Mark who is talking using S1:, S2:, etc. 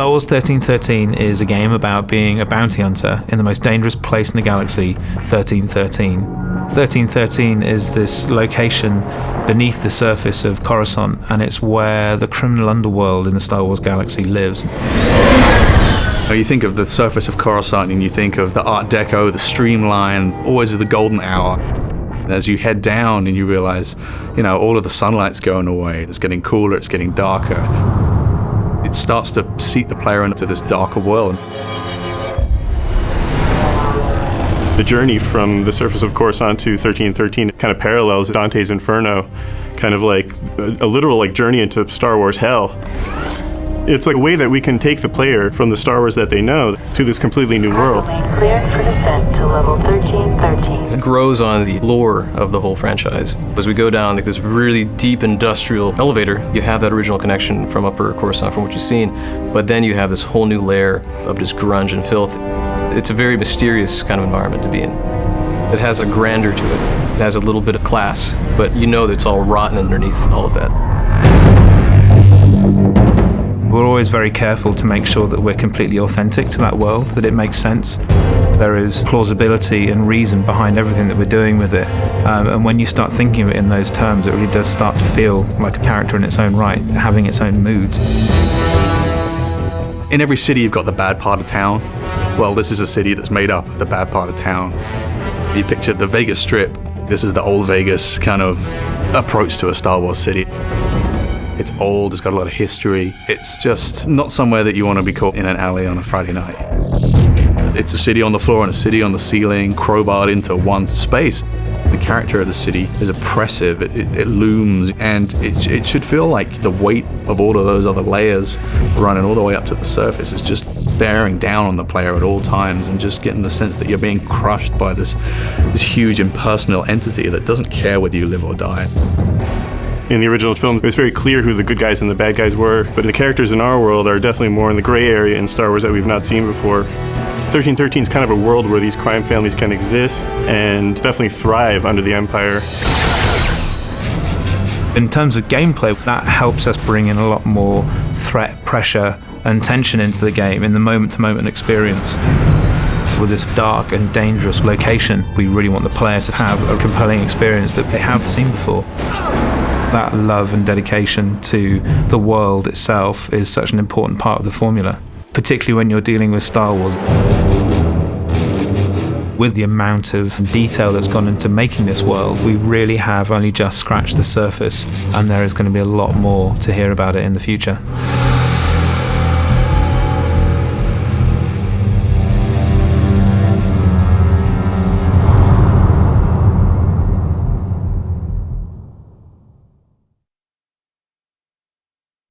S1: Star Wars 1313 is a game about being a bounty hunter in the most dangerous place in the galaxy, 1313. 1313 is this location beneath the surface of Coruscant, and it's where the criminal underworld in the Star Wars galaxy lives.
S2: You think of the surface of Coruscant and you think of the Art Deco, the streamline, always the golden hour. And as you head down and you realize, all of the sunlight's going away, it's getting cooler, it's getting darker. It starts to seat the player into this darker world.
S3: The journey from the surface of Coruscant to 1313 kind of parallels Dante's Inferno, kind of like a literal journey into Star Wars hell. It's like a way that we can take the player from the Star Wars that they know to this completely new world.
S4: Cleared for descent to level 1313.
S5: It grows on the lore of the whole franchise. As we go down this really deep industrial elevator, you have that original connection from Upper Coruscant from what you've seen, but then you have this whole new layer of just grunge and filth. It's a very mysterious kind of environment to be in. It has a grandeur to it. It has a little bit of class, but you know that it's all rotten underneath all of that.
S1: We're always very careful to make sure that we're completely authentic to that world, that it makes sense. There is plausibility and reason behind everything that we're doing with it. And when you start thinking of it in those terms, it really does start to feel like a character in its own right, having its own moods.
S2: In every city, you've got the bad part of town. Well, this is a city that's made up of the bad part of town. You picture the Vegas Strip. This is the old Vegas kind of approach to a Star Wars city. It's old, it's got a lot of history. It's just not somewhere that you want to be caught in an alley on a Friday night. It's a city on the floor and a city on the ceiling, crowbarred into one space. The character of the city is oppressive, it looms, and it should feel like the weight of all of those other layers running all the way up to the surface is just bearing down on the player at all times, and just getting the sense that you're being crushed by this huge impersonal entity that doesn't care whether you live or die.
S3: In the original film, it was very clear who the good guys and the bad guys were, but the characters in our world are definitely more in the gray area in Star Wars that we've not seen before. 1313 is kind of a world where these crime families can exist and definitely thrive under the Empire.
S1: In terms of gameplay, that helps us bring in a lot more threat, pressure, and tension into the game in the moment-to-moment experience. With this dark and dangerous location, we really want the player to have a compelling experience that they haven't seen before. That love and dedication to the world itself is such an important part of the formula, particularly when you're dealing with Star Wars. With the amount of detail that's gone into making this world, we really have only just scratched the surface, and there is going to be a lot more to hear about it in the future.